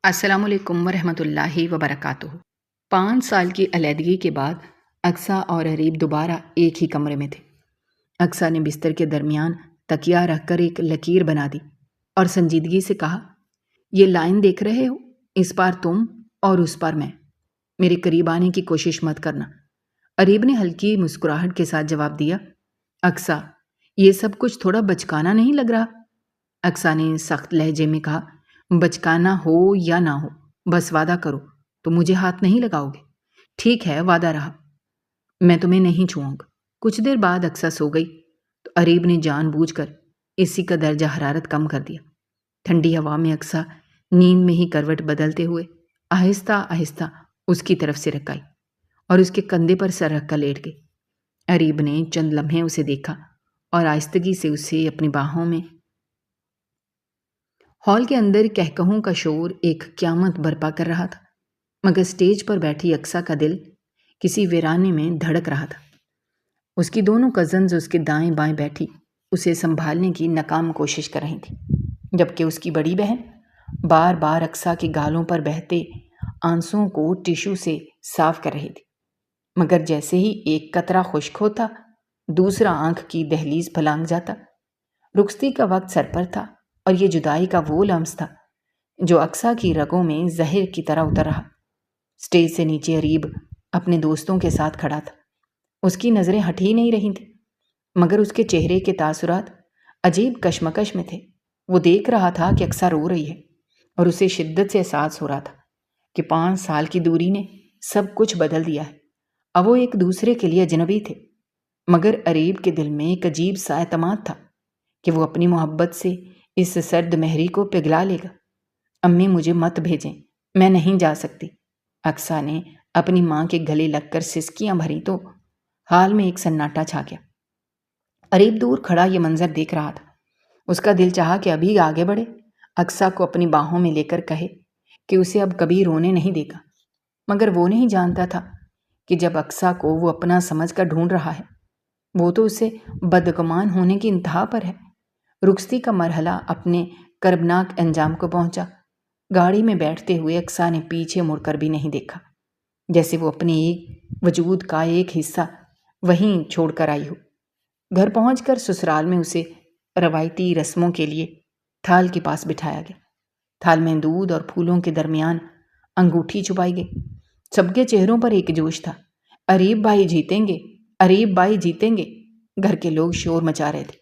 السلام علیکم ورحمۃ اللہ وبرکاتہ۔ 5 سال کی علیحدگی کے بعد اقصیٰ اور اریب دوبارہ ایک ہی کمرے میں تھے۔ اقصیٰ نے بستر کے درمیان تکیہ رکھ کر ایک لکیر بنا دی اور سنجیدگی سے کہا، یہ لائن دیکھ رہے ہو؟ اس پار تم اور اس پار میں۔ میرے قریب آنے کی کوشش مت کرنا۔ اریب نے ہلکی مسکراہٹ کے ساتھ جواب دیا، اقصیٰ یہ سب کچھ تھوڑا بچکانا نہیں لگ رہا؟ اقصیٰ نے سخت لہجے میں کہا، بچکانا ہو یا نہ ہو، بس وعدہ کرو تو مجھے ہاتھ نہیں لگاؤ گے؟ ٹھیک ہے، وعدہ رہا، میں تمہیں نہیں چھوؤں گا۔ کچھ دیر بعد اقصیٰ سو گئی تو اریب نے جان بوجھ کر اسی کا درجہ حرارت کم کر دیا۔ ٹھنڈی ہوا میں اقصیٰ نیند میں ہی کروٹ بدلتے ہوئے آہستہ آہستہ اس کی طرف سے رکائی اور اس کے کندھے پر سر رکھ کر لیٹ گئی۔ اریب نے چند لمحے اسے دیکھا اور آہستگی سے اسے اپنی باہوں میں۔ ہال کے اندر کہکہوں کا شور ایک قیامت برپا کر رہا تھا، مگر سٹیج پر بیٹھی اقصیٰ کا دل کسی ویرانے میں دھڑک رہا تھا۔ اس کی دونوں کزنز اس کے دائیں بائیں بیٹھی اسے سنبھالنے کی ناکام کوشش کر رہی تھیں، جبکہ اس کی بڑی بہن بار بار اقصیٰ کے گالوں پر بہتے آنسوؤں کو ٹیشو سے صاف کر رہی تھی، مگر جیسے ہی ایک قطرہ خشک ہوتا دوسرا آنکھ کی دہلیز پھلانگ جاتا۔ رخصتی کا وقت سر پر تھا اور یہ جدائی کا وہ لمس تھا جو اقصیٰ کی رگوں میں زہر کی طرح اتر رہا۔ سٹیج سے نیچے اریب اپنے دوستوں کے ساتھ کھڑا تھا۔ اس کی نظریں ہٹ ہی نہیں رہی تھیں، مگر اس کے چہرے کے تاثرات عجیب کشمکش میں تھے۔ وہ دیکھ رہا تھا کہ اقصیٰ رو رہی ہے اور اسے شدت سے احساس ہو رہا تھا کہ 5 سال کی دوری نے سب کچھ بدل دیا ہے۔ اب وہ ایک دوسرے کے لیے اجنبی تھے، مگر اریب کے دل میں ایک عجیب سا اعتماد تھا کہ وہ اپنی محبت سے اس سرد مہری کو پگھلا لے گا۔ امی مجھے مت بھیجیں، میں نہیں جا سکتی۔ اقصیٰ نے اپنی ماں کے گلے لگ کر سسکیاں بھری تو حال میں ایک سناٹا چھا گیا۔ اریب دور کھڑا یہ منظر دیکھ رہا تھا۔ اس کا دل چاہا کہ ابھی آگے بڑھے، اقصیٰ کو اپنی باہوں میں لے کر کہے کہ اسے اب کبھی رونے نہیں دے گا، مگر وہ نہیں جانتا تھا کہ جب اقصیٰ کو وہ اپنا سمجھ کر ڈھونڈ رہا ہے، وہ تو اسے بدگمان ہونے کی انتہا پر ہے۔ رخصتی کا مرحلہ اپنے کربناک انجام کو پہنچا۔ گاڑی میں بیٹھتے ہوئے اقصیٰ نے پیچھے مڑ کر بھی نہیں دیکھا، جیسے وہ اپنے وجود کا ایک حصہ وہیں چھوڑ کر آئی ہو۔ گھر پہنچ کر سسرال میں اسے روایتی رسموں کے لیے تھال کے پاس بٹھایا گیا۔ تھال میں دودھ اور پھولوں کے درمیان انگوٹھی چھپائی گئی۔ سب کے چہروں پر ایک جوش تھا، اریب بھائی جیتیں گے، اریب بھائی جیتیں گے۔ گھر کے لوگ شور مچا رہے تھے۔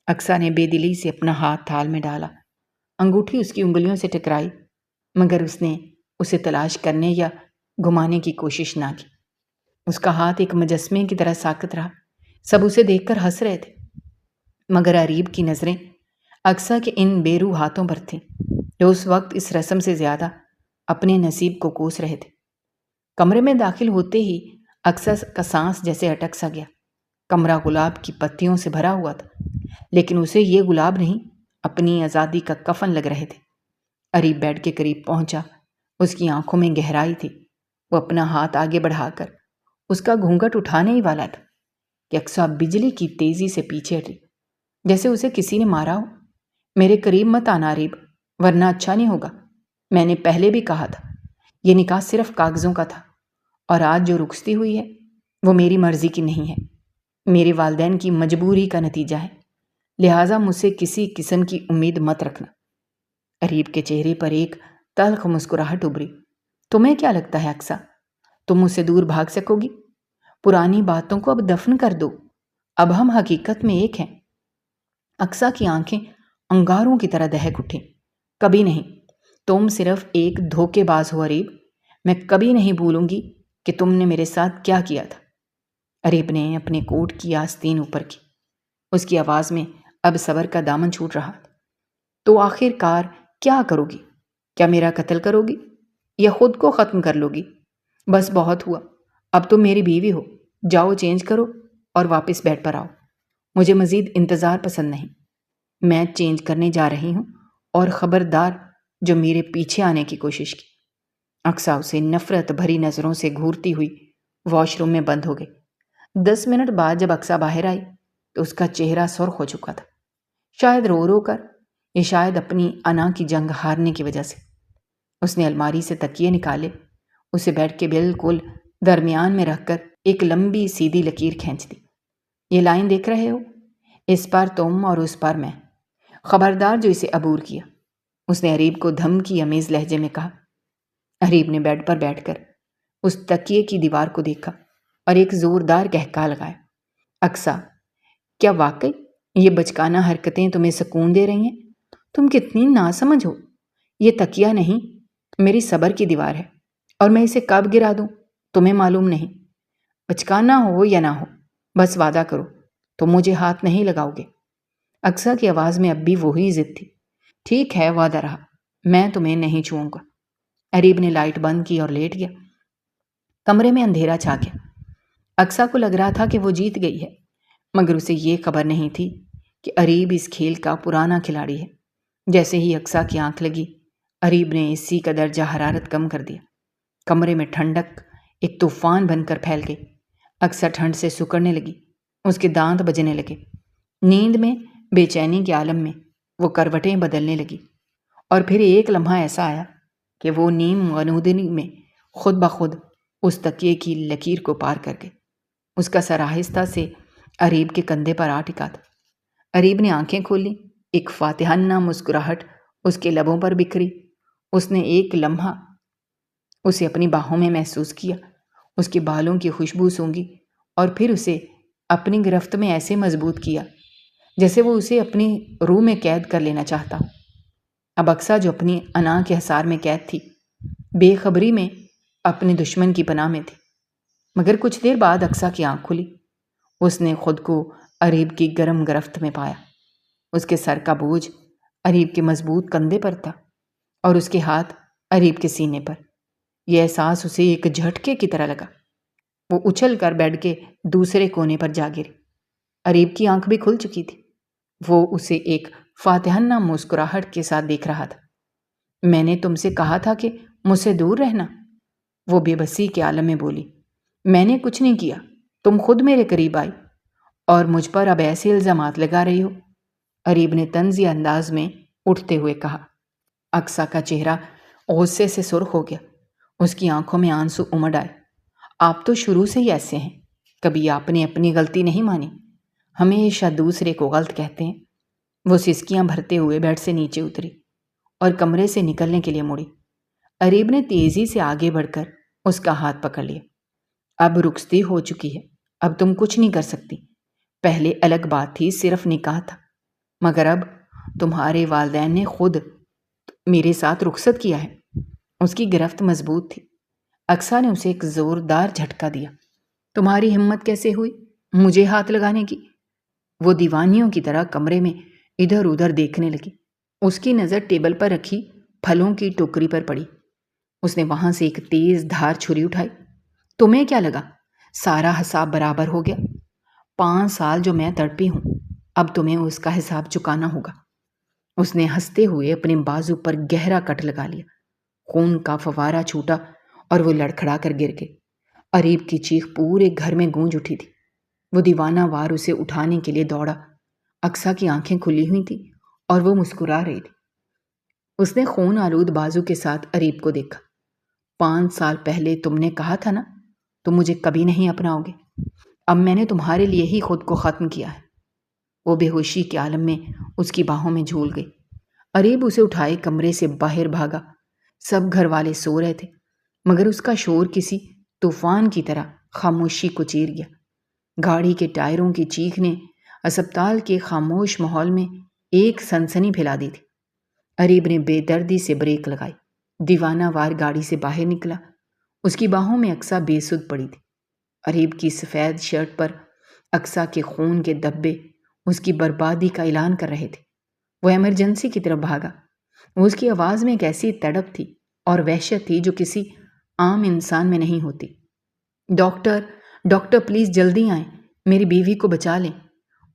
اقصیٰ نے بے دلی سے اپنا ہاتھ تھال میں ڈالا۔ انگوٹھی اس کی انگلیوں سے ٹکرائی، مگر اس نے اسے تلاش کرنے یا گھمانے کی کوشش نہ کی۔ اس کا ہاتھ ایک مجسمے کی طرح ساکت رہا۔ سب اسے دیکھ کر ہنس رہے تھے، مگر اریب کی نظریں اقصیٰ کے ان بے روح ہاتھوں پر تھیں جو اس وقت اس رسم سے زیادہ اپنے نصیب کو کوس رہے تھے۔ کمرے میں داخل ہوتے ہی اقصیٰ کا سانس جیسے اٹک سا گیا۔ کمرہ گلاب کی پتیوں سے بھرا ہوا تھا، لیکن اسے یہ گلاب نہیں، اپنی آزادی کا کفن لگ رہے تھے۔ اریب بیڈ کے قریب پہنچا۔ اس کی آنکھوں میں گہرائی تھی۔ وہ اپنا ہاتھ آگے بڑھا کر اس کا گھونگھٹ اٹھانے ہی والا تھا کہ اقصیٰ بجلی کی تیزی سے پیچھے ہٹی، جیسے اسے کسی نے مارا ہو۔ میرے قریب مت آنا اریب، ورنہ اچھا نہیں ہوگا۔ میں نے پہلے بھی کہا تھا، یہ نکاح صرف کاغذوں کا تھا، اور آج جو رخصتی ہوئی ہے وہ میری مرضی کی نہیں ہے، میرے والدین کی مجبوری کا نتیجہ ہے، لہٰذا مجھ سے کسی قسم کی امید مت رکھنا۔ اریب کے چہرے پر ایک تلخ مسکراہٹ ابھری۔ تمہیں کیا لگتا ہے اقصیٰ، تم مجھ سے دور بھاگ سکو گی؟ پرانی باتوں کو اب دفن کر دو، اب ہم حقیقت میں ایک ہیں۔ اقصیٰ کی آنکھیں انگاروں کی طرح دہک اٹھیں۔ کبھی نہیں، تم صرف ایک دھوکے باز ہو اریب۔ میں کبھی نہیں بھولوں گی کہ تم نے میرے ساتھ کیا کیا تھا۔ اریب نے اپنے کوٹ کی آستین اوپر کی۔ اس کی آواز میں اب صبر کا دامن چھوٹ رہا تھا۔ تو آخر کار کیا کرو گی؟ کیا میرا قتل کرو گی یا خود کو ختم کر لو گی؟ بس بہت ہوا، اب تم میری بیوی ہو، جاؤ چینج کرو اور واپس بیڈ پر آؤ۔ مجھے مزید انتظار پسند نہیں۔ میں چینج کرنے جا رہی ہوں، اور خبردار جو میرے پیچھے آنے کی کوشش کی۔ اقصیٰ اسے نفرت بھری نظروں سے گھورتی ہوئی واش روم میں بند ہو گئی۔ 10 منٹ بعد جب اقصیٰ باہر آئی تو اس کا چہرہ سرخ ہو چکا تھا، شاید رو رو کر یا شاید اپنی انا کی جنگ ہارنے کی وجہ سے۔ اس نے الماری سے تکیے نکالے، اسے بیڈ کے بالکل درمیان میں رکھ کر ایک لمبی سیدھی لکیر کھینچ دی۔ یہ لائن دیکھ رہے ہو؟ اس پر تم اور اس پر میں، خبردار جو اسے عبور کیا، اس نے اریب کو دھمکی امیز لہجے میں کہا۔ اریب نے بیڈ پر بیٹھ کر اس تکیے کی دیوار کو دیکھا اور ایک زوردار کہکا لگایا۔ اقصیٰ، کیا واقعی یہ بچکانہ حرکتیں تمہیں سکون دے رہی ہیں؟ تم کتنی ناسمجھ ہو۔ یہ تکیہ نہیں، میری صبر کی دیوار ہے، اور میں اسے کب گرا دوں تمہیں معلوم نہیں۔ بچکانہ ہو یا نہ ہو، بس وعدہ کرو تم مجھے ہاتھ نہیں لگاؤ گے۔ اقصیٰ کی آواز میں اب بھی وہی ضد تھی۔ ٹھیک ہے، وعدہ رہا، میں تمہیں نہیں چھوؤں گا۔ اریب نے لائٹ بند کی اور لیٹ گیا۔ کمرے میں اندھیرا چھا گیا۔ اقصیٰ کو لگ رہا تھا کہ وہ جیت گئی ہے، مگر اسے یہ خبر نہیں تھی کہ اریب اس کھیل کا پرانا کھلاڑی ہے۔ جیسے ہی اقصیٰ کی آنکھ لگی، اریب نے اسی کا درجہ حرارت کم کر دیا۔ کمرے میں ٹھنڈک ایک طوفان بن کر پھیل گئی۔ اقصیٰ ٹھنڈ سے سکڑنے لگی، اس کے دانت بجنے لگے۔ نیند میں، بے چینی کے عالم میں وہ کروٹیں بدلنے لگی، اور پھر ایک لمحہ ایسا آیا کہ وہ نیم غنودنی میں خود بخود اس تکیے کی لکیر کو پار کر گئے۔ اس کا سر آہستہ سے اریب کے کندھے پر آ ٹکا تھا۔ اریب نے آنکھیں کھولی، ایک فاتحانہ مسکراہٹ اس کے لبوں پر بکھری۔ اس نے ایک لمحہ اسے اپنی باہوں میں محسوس کیا، اس کے بالوں کی خوشبو سونگھی، اور پھر اسے اپنی گرفت میں ایسے مضبوط کیا جیسے وہ اسے اپنی روح میں قید کر لینا چاہتا ہو۔ اب اقصیٰ جو اپنی انا کے حصار میں قید تھی، بے خبری میں اپنے دشمن کی پناہ میں تھی۔ مگر کچھ دیر بعد اقصیٰ کی آنکھ کھلی۔ اس نے خود کو اریب کی گرم گرفت میں پایا۔ اس کے سر کا بوجھ اریب کے مضبوط کندھے پر تھا، اور اس کے ہاتھ اریب کے سینے پر۔ یہ احساس اسے ایک جھٹکے کی طرح لگا۔ وہ اچھل کر بیڈ کے دوسرے کونے پر جا گری۔ اریب کی آنکھ بھی کھل چکی تھی۔ وہ اسے ایک فاتحانہ مسکراہٹ کے ساتھ دیکھ رہا تھا۔ میں نے تم سے کہا تھا کہ مجھ سے دور رہنا، وہ بے بسی کے عالم میں بولی۔ میں نے کچھ نہیں کیا، تم خود میرے قریب آئی، اور مجھ پر اب ایسے الزامات لگا رہی ہو، اریب نے طنزی انداز میں اٹھتے ہوئے کہا۔ اقصیٰ کا چہرہ غصے سے سرخ ہو گیا، اس کی آنکھوں میں آنسو امڈ آئے۔ آپ تو شروع سے ہی ایسے ہیں، کبھی آپ نے اپنی غلطی نہیں مانی، ہمیشہ دوسرے کو غلط کہتے ہیں۔ وہ سسکیاں بھرتے ہوئے بیڈ سے نیچے اتری اور کمرے سے نکلنے کے لیے مڑی۔ اریب نے تیزی سے آگے بڑھ کر اس کا ہاتھ پکڑ لیا۔ اب رخصتی ہو چکی ہے، اب تم کچھ نہیں کر سکتی۔ پہلے الگ بات تھی، صرف نکاح تھا، مگر اب تمہارے والدین نے خود میرے ساتھ رخصت کیا ہے۔ اس کی گرفت مضبوط تھی۔ اقصیٰ نے اسے ایک زوردار جھٹکا دیا۔ تمہاری ہمت کیسے ہوئی مجھے ہاتھ لگانے کی؟ وہ دیوانیوں کی طرح کمرے میں ادھر ادھر دیکھنے لگی۔ اس کی نظر ٹیبل پر رکھی پھلوں کی ٹوکری پر پڑی۔ اس نے وہاں سے ایک تیز دھار چھری اٹھائی۔ تمہیں کیا لگا سارا حساب برابر ہو گیا؟ 5 سال جو میں تڑپی ہوں، اب تمہیں اس کا حساب چکانا ہوگا۔ اس نے ہنستے ہوئے اپنے بازو پر گہرا کٹ لگا لیا۔ خون کا فوارہ چھوٹا اور وہ لڑکھڑا کر گر گئے۔ اریب کی چیخ پورے گھر میں گونج اٹھی تھی۔ وہ دیوانہ وار اسے اٹھانے کے لیے دوڑا۔ اقصیٰ کی آنکھیں کھلی ہوئی تھیں اور وہ مسکرا رہی تھی۔ اس نے خون آلود بازو کے ساتھ اریب کو دیکھا۔ 5 سال پہلے تم نے کہا تھا نا، تم مجھے کبھی نہیں اپناؤ گے۔ اب میں نے تمہارے لیے ہی خود کو ختم کیا ہے۔ وہ بے ہوشی کے عالم میں اس کی باہوں میں جھول گئی۔ اریب اسے اٹھائے کمرے سے باہر بھاگا۔ سب گھر والے سو رہے تھے، مگر اس کا شور کسی طوفان کی طرح خاموشی کو چیر گیا۔ گاڑی کے ٹائروں کی چیخ نے اسپتال کے خاموش ماحول میں ایک سنسنی پھیلا دی تھی۔ اریب نے بے دردی سے بریک لگائی، دیوانہ وار گاڑی سے باہر نکلا۔ اس کی باہوں میں اقصیٰ بے سدھ پڑی تھی۔ اریب کی سفید شرٹ پر اقصیٰ کے خون کے دھبے اس کی بربادی کا اعلان کر رہے تھے۔ وہ ایمرجنسی کی طرف بھاگا۔ اس کی آواز میں ایک ایسی تڑپ تھی اور وحشت تھی جو کسی عام انسان میں نہیں ہوتی۔ ڈاکٹر، ڈاکٹر پلیز جلدی آئیں، میری بیوی کو بچا لیں۔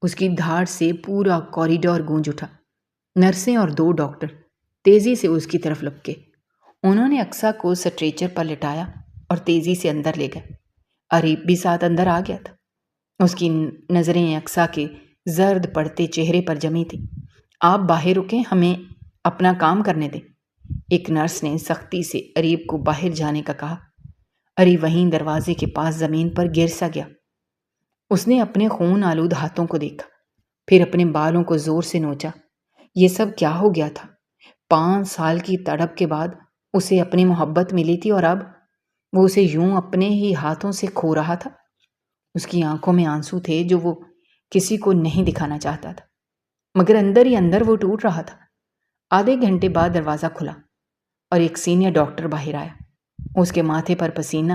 اس کی دھاڑ سے پورا کوریڈور گونج اٹھا۔ نرسیں اور 2 ڈاکٹر تیزی سے اس کی طرف لپکے۔ انہوں نے اقصیٰ کو سٹریچر پر لٹایا اور تیزی سے اندر لے گئے۔ اریب بھی ساتھ اندر آ گیا تھا۔ اس کی نظریں اقصیٰ کے زرد پڑتے چہرے پر جمی تھیں۔ آپ باہر رکیں، ہمیں اپنا کام کرنے دیں۔ ایک نرس نے سختی سے اریب کو باہر جانے کا کہا۔ اریب وہیں دروازے کے پاس زمین پر گر سا گیا۔ اس نے اپنے خون آلود ہاتھوں کو دیکھا، پھر اپنے بالوں کو زور سے نوچا۔ یہ سب کیا ہو گیا تھا؟ 5 سال کی تڑپ کے بعد اسے اپنی محبت ملی تھی اور اب وہ اسے یوں اپنے ہی ہاتھوں سے کھو رہا تھا۔ اس کی آنکھوں میں آنسو تھے جو وہ کسی کو نہیں دکھانا چاہتا تھا، مگر اندر ہی اندر وہ ٹوٹ رہا تھا۔ آدھے گھنٹے بعد دروازہ کھلا اور ایک سینئر ڈاکٹر باہر آیا۔ اس کے ماتھے پر پسینہ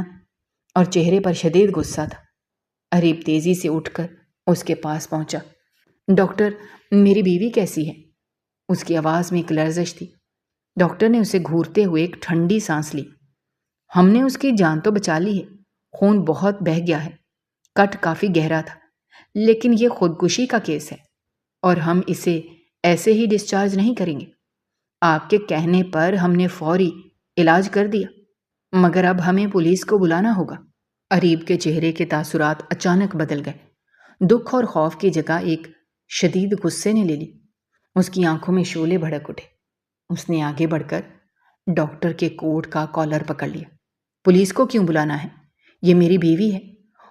اور چہرے پر شدید غصہ تھا۔ اریب تیزی سے اٹھ کر اس کے پاس پہنچا۔ ڈاکٹر، میری بیوی کیسی ہے؟ اس کی آواز میں ایک لرزش تھی۔ ڈاکٹر نے اسے گھورتے ہوئے ایک ٹھنڈی سانس لی۔ ہم نے اس کی جان تو بچا لی ہے، خون بہت بہہ گیا ہے، کٹ کافی گہرا تھا، لیکن یہ خودکشی کا کیس ہے اور ہم اسے ایسے ہی ڈسچارج نہیں کریں گے۔ آپ کے کہنے پر ہم نے فوری علاج کر دیا، مگر اب ہمیں پولیس کو بلانا ہوگا۔ اریب کے چہرے کے تاثرات اچانک بدل گئے۔ دکھ اور خوف کی جگہ ایک شدید غصے نے لے لی۔ اس کی آنکھوں میں شعلے بھڑک اٹھے۔ اس نے آگے بڑھ کر ڈاکٹر کے کوٹ کا کالر پکڑ لیا۔ پولیس کو کیوں بلانا ہے؟ یہ میری بیوی ہے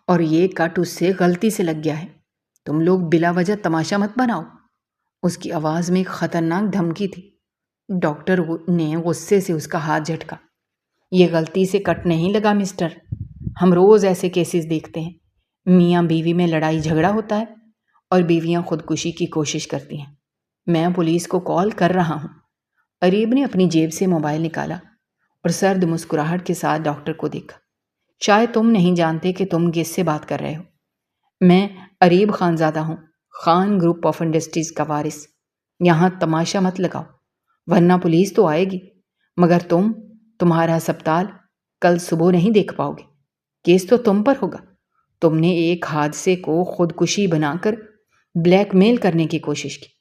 اور یہ کٹ اس سے غلطی سے لگ گیا ہے۔ تم لوگ بلا وجہ تماشا مت بناؤ۔ اس کی آواز میں ایک خطرناک دھمکی تھی۔ ڈاکٹر نے غصے سے اس کا ہاتھ جھٹکا۔ یہ غلطی سے کٹ نہیں لگا مسٹر، ہم روز ایسے کیسز دیکھتے ہیں۔ میاں بیوی میں لڑائی جھگڑا ہوتا ہے اور بیویاں خودکشی کی کوشش کرتی ہیں۔ میں پولیس کو کال کر رہا ہوں۔ اریب نے اپنی جیب سے موبائل نکالا اور سرد مسکراہٹ کے ساتھ ڈاکٹر کو دیکھا۔ شاید تم نہیں جانتے کہ تم کس سے بات کر رہے ہو۔ میں اریب خانزادہ ہوں، خان گروپ آف انڈسٹریز کا وارث۔ یہاں تماشا مت لگاؤ ورنہ پولیس تو آئے گی، مگر تمہارا ہسپتال کل صبح نہیں دیکھ پاؤ گے۔ کیس تو تم پر ہوگا۔ تم نے ایک حادثے کو خودکشی بنا کر بلیک میل کرنے کی کوشش کی۔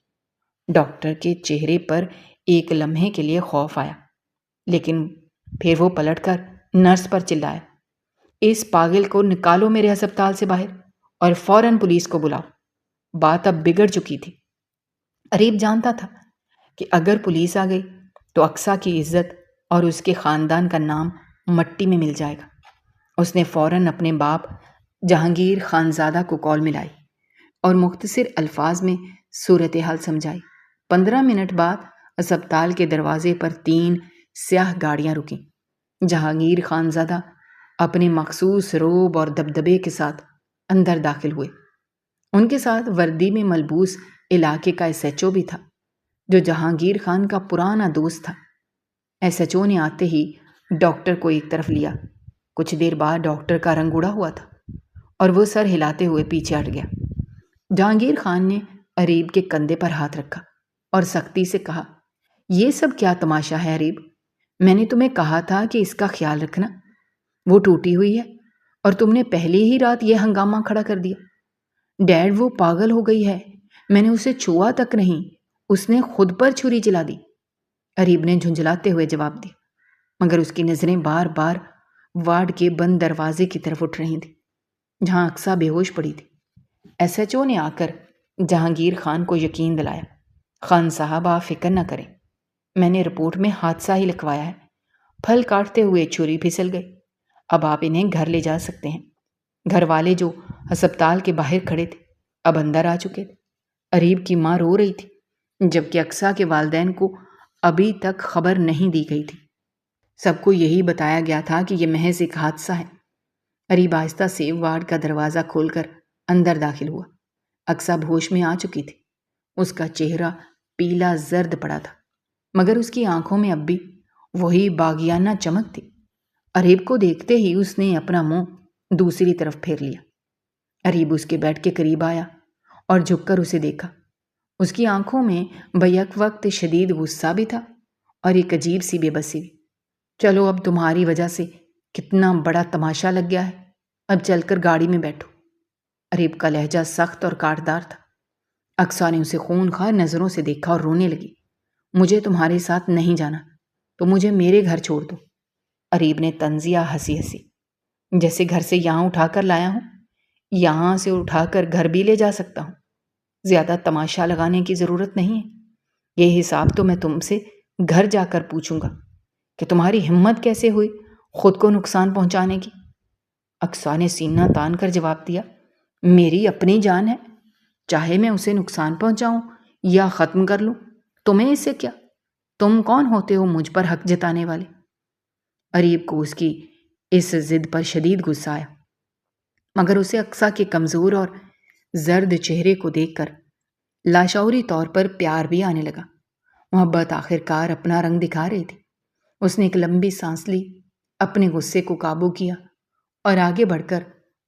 ڈاکٹر کے چہرے پر ایک لمحے کے لیے خوف آیا، لیکن پھر وہ پلٹ کر نرس پر چلایا، اس پاگل کو نکالو میرے ہسپتال سے باہر اور فوراً پولیس کو بلاؤ۔ بات اب بگڑ چکی تھی۔ اریب جانتا تھا کہ اگر پولیس آ گئی تو اقصیٰ کی عزت اور اس کے خاندان کا نام مٹی میں مل جائے گا۔ اس نے فوراً اپنے باپ جہانگیر خانزادہ کو کال ملائی اور مختصر الفاظ میں صورتحال سمجھائی۔ 15 منٹ بعد ہسپتال کے دروازے پر 3 سیاہ گاڑیاں رکیں۔ جہانگیر خانزادہ اپنے مخصوص روب اور دبدبے کے ساتھ اندر داخل ہوئے۔ ان کے ساتھ وردی میں ملبوس علاقے کا ایس ایچ او بھی تھا، جو جہانگیر خان کا پرانا دوست تھا۔ ایس ایچ او نے آتے ہی ڈاکٹر کو ایک طرف لیا۔ کچھ دیر بعد ڈاکٹر کا رنگ اڑا ہوا تھا اور وہ سر ہلاتے ہوئے پیچھے ہٹ گیا۔ جہانگیر خان نے اریب کے کندھے پر ہاتھ رکھا اور سختی سے کہا، یہ سب کیا تماشا ہے اریب؟ میں نے تمہیں کہا تھا کہ اس کا خیال رکھنا۔ وہ ٹوٹی ہوئی ہے اور تم نے پہلی ہی رات یہ ہنگامہ کھڑا کر دیا۔ ڈیڈ وہ پاگل ہو گئی ہے، میں نے اسے چھوا تک نہیں، اس نے خود پر چھری چلا دی۔ اریب نے جھنجھلاتے ہوئے جواب دیا، مگر اس کی نظریں بار بار وارڈ کے بند دروازے کی طرف اٹھ رہی تھیں جہاں اقصیٰ بے ہوش پڑی تھی۔ ایس ایچ او نے آ کر جہانگیر خان کو یقین دلایا، خان صاحب آپ فکر نہ کریں، میں نے رپورٹ میں حادثہ ہی لکھوایا ہے۔ پھل کاٹتے ہوئے چھری پھسل گئی، اب آپ انہیں گھر لے جا سکتے ہیں۔ گھر والے جو ہسپتال کے باہر کھڑے تھے اب اندر آ چکے تھے۔ اریب کی ماں رو رہی تھی، جبکہ اقصیٰ کے والدین کو ابھی تک خبر نہیں دی گئی تھی۔ سب کو یہی بتایا گیا تھا کہ یہ محض ایک حادثہ ہے۔ اریب آہستہ سے وارڈ کا دروازہ کھول کر اندر داخل ہوا۔ اقصیٰ ہوش میں آ چکی تھی۔ اس کا چہرہ پیلا زرد پڑا تھا، مگر اس کی آنکھوں میں اب بھی وہی باغیانہ چمک تھی۔ اریب کو دیکھتے ہی اس نے اپنا منہ دوسری طرف پھیر لیا۔ اریب اس کے بیڈ کے قریب آیا اور جھک کر اسے دیکھا۔ اس کی آنکھوں میں بیک وقت شدید غصہ بھی تھا اور ایک عجیب سی بے بسی بھی۔ چلو اب تمہاری وجہ سے کتنا بڑا تماشا لگ گیا ہے، اب چل کر گاڑی میں بیٹھو۔ اریب کا لہجہ سخت اور کاٹدار تھا۔ اقصیٰ نے اسے خونخوار نظروں سے دیکھا اور رونے لگی۔ مجھے تمہارے ساتھ نہیں جانا، تو مجھے میرے گھر چھوڑ دو۔ اریب نے طنزیہ ہنسی ہنسی، جیسے گھر سے یہاں اٹھا کر لایا ہوں، یہاں سے اٹھا کر گھر بھی لے جا سکتا ہوں۔ زیادہ تماشا لگانے کی ضرورت نہیں ہے، یہ حساب تو میں تم سے گھر جا کر پوچھوں گا کہ تمہاری ہمت کیسے ہوئی خود کو نقصان پہنچانے کی۔ اقصیٰ نے سینہ تان کر جواب دیا، میری اپنی جان ہے، چاہے میں اسے نقصان پہنچاؤں یا ختم کر لوں، تمہیں اس سے کیا؟ تم کون ہوتے ہو مجھ پر حق جتانے والے؟ اریب کو اس کی اس ضد پر شدید غصہ آیا، مگر اسے اقصیٰ کے کمزور اور زرد چہرے کو دیکھ کر لاشعوری طور پر پیار بھی آنے لگا۔ محبت آخر کار اپنا رنگ دکھا رہی تھی۔ اس نے ایک لمبی سانس لی، اپنے غصے کو قابو کیا اور آگے بڑھ کر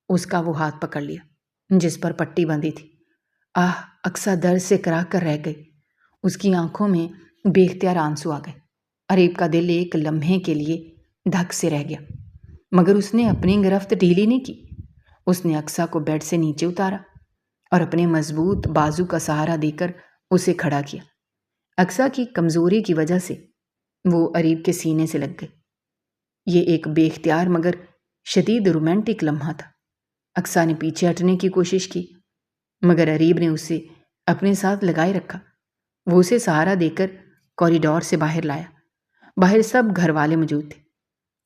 اس کا وہ ہاتھ پکڑ لیا جس پر پٹی بندھی تھی۔ اقصیٰ درد سے کراہ کر رہ گئی۔ اس کی آنکھوں میں بے اختیار آنسو آ گئے۔ اریب کا دل ایک لمحے کے لیے دھک سے رہ گیا، مگر اس نے اپنی گرفت ڈھیلی نہیں کی۔ اس نے اقصیٰ کو بیڈ سے نیچے اتارا اور اپنے مضبوط بازو کا سہارا دے کر اسے کھڑا کیا۔ اقصیٰ کی کمزوری کی وجہ سے وہ اریب کے سینے سے لگ گئی۔ یہ ایک بے اختیار مگر شدید رومانٹک لمحہ تھا۔ اقصیٰ نے پیچھے ہٹنے کی کوشش کی، مگر اریب نے اسے اپنے ساتھ لگائے رکھا۔ وہ اسے سہارا دے کر کوریڈور سے باہر لایا۔ باہر سب گھر والے موجود تھے۔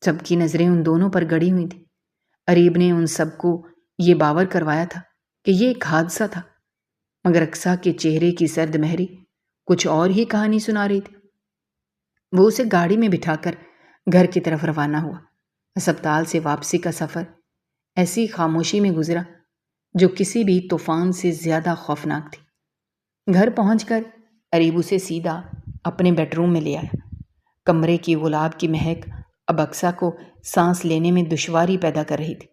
سب کی نظریں ان دونوں پر گڑی ہوئی تھیں۔ اریب نے ان سب کو یہ باور کروایا تھا کہ یہ ایک حادثہ تھا، مگر اقصیٰ کے چہرے کی سرد مہری کچھ اور ہی کہانی سنا رہی تھی۔ وہ اسے گاڑی میں بٹھا کر گھر کی طرف روانہ ہوا۔ ہسپتال سے واپسی کا سفر ایسی خاموشی میں گزرا جو کسی بھی طوفان سے زیادہ خوفناک تھی۔ گھر پہنچ کر اریب اسے سیدھا اپنے بیڈ روم میں لے آیا۔ کمرے کی گلاب کی مہک اب اقصیٰ کو سانس لینے میں دشواری پیدا کر رہی تھی۔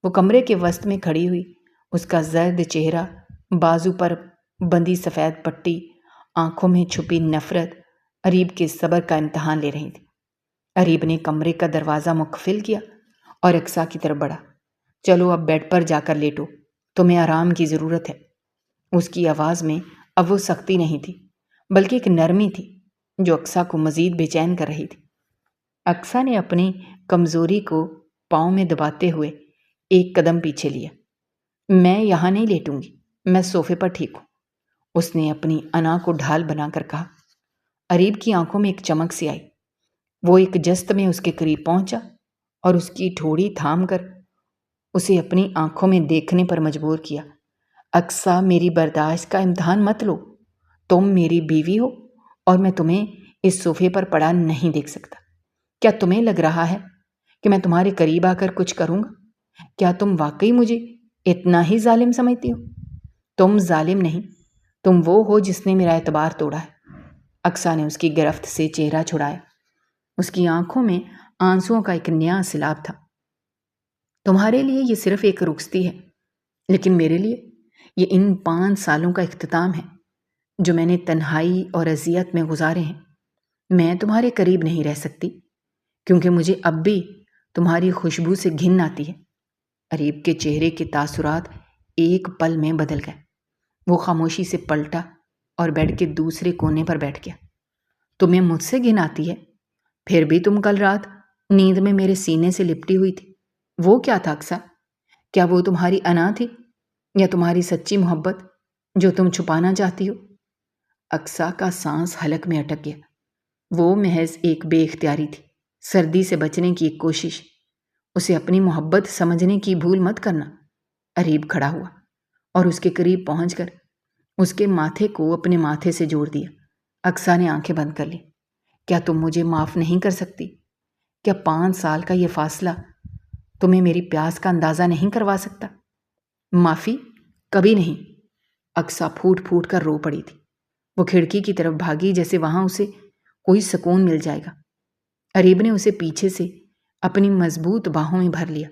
وہ کمرے کے وسط میں کھڑی ہوئی، اس کا زرد چہرہ، بازو پر بندھی سفید پٹی، آنکھوں میں چھپی نفرت اریب کے صبر کا امتحان لے رہی تھی۔ اریب نے کمرے کا دروازہ مقفل کیا اور اقصیٰ کی طرف بڑھا۔ چلو اب بیڈ پر جا کر لیٹو، تمہیں آرام کی ضرورت ہے۔ اس کی آواز میں اب وہ سختی نہیں تھی، بلکہ ایک نرمی تھی جو اقصیٰ کو مزید بے چین کر رہی تھی۔ اقصیٰ نے اپنی کمزوری کو پاؤں میں دباتے ہوئے ایک قدم پیچھے لیا۔ میں یہاں نہیں لیٹوں گی، میں صوفے پر ٹھیک ہوں، اس نے اپنی انا کو ڈھال بنا کر کہا۔ اریب کی آنکھوں میں ایک چمک سی آئی۔ وہ ایک جست میں اس کے قریب پہنچا اور اس کی ٹھوڑی تھام کر اسے اپنی آنکھوں میں دیکھنے پر مجبور کیا۔ اقصیٰ، میری برداشت کا امتحان مت لو۔ تم میری بیوی ہو اور میں تمہیں اس صوفے پر پڑا نہیں دیکھ سکتا۔ کیا تمہیں لگ رہا ہے کہ میں تمہارے قریب آ کر کچھ کروں گا؟ کیا تم واقعی مجھے اتنا ہی ظالم سمجھتی ہو؟ تم ظالم نہیں، تم وہ ہو جس نے میرا اعتبار توڑا ہے۔ اقصیٰ نے اس کی گرفت سے چہرہ چھڑایا۔ اس کی آنکھوں میں آنسوؤں کا ایک نیا سیلاب تھا۔ تمہارے لیے یہ صرف ایک رخصتی ہے، لیکن میرے لیے یہ ان 5 سالوں کا اختتام ہے جو میں نے تنہائی اور اذیت میں گزارے ہیں۔ میں تمہارے قریب نہیں رہ سکتی کیونکہ مجھے اب بھی تمہاری خوشبو سے گھن آتی ہے۔ اریب کے چہرے کے تاثرات ایک پل میں بدل گئے۔ وہ خاموشی سے پلٹا اور بیڈ کے دوسرے کونے پر بیٹھ گیا۔ تمہیں مجھ سے گھن آتی ہے؟ پھر بھی تم کل رات نیند میں میرے سینے سے لپٹی ہوئی تھی۔ وہ کیا تھا اقصیٰ؟ کیا وہ تمہاری انا تھی یا تمہاری سچی محبت جو تم چھپانا چاہتی ہو؟ اقصیٰ کا سانس حلق میں اٹک گیا۔ وہ محض ایک بے اختیاری تھی، سردی سے بچنے کی ایک کوشش۔ اسے اپنی محبت سمجھنے کی بھول مت کرنا۔ اریب کھڑا ہوا اور اس کے قریب پہنچ کر اس کے ماتھے کو اپنے ماتھے سے جوڑ دیا۔ اقصیٰ نے آنکھیں بند کر لی۔ کیا تم مجھے معاف نہیں کر سکتی؟ کیا 5 سال کا یہ فاصلہ تمہیں میری پیاس کا اندازہ نہیں کروا سکتا؟ معافی؟ کبھی نہیں۔ اقصیٰ پھوٹ پھوٹ کر رو پڑی تھی۔ وہ کھڑکی کی طرف بھاگی جیسے وہاں اسے کوئی سکون مل جائے گا۔ اریب نے اسے پیچھے سے اپنی مضبوط باہوں میں بھر لیا۔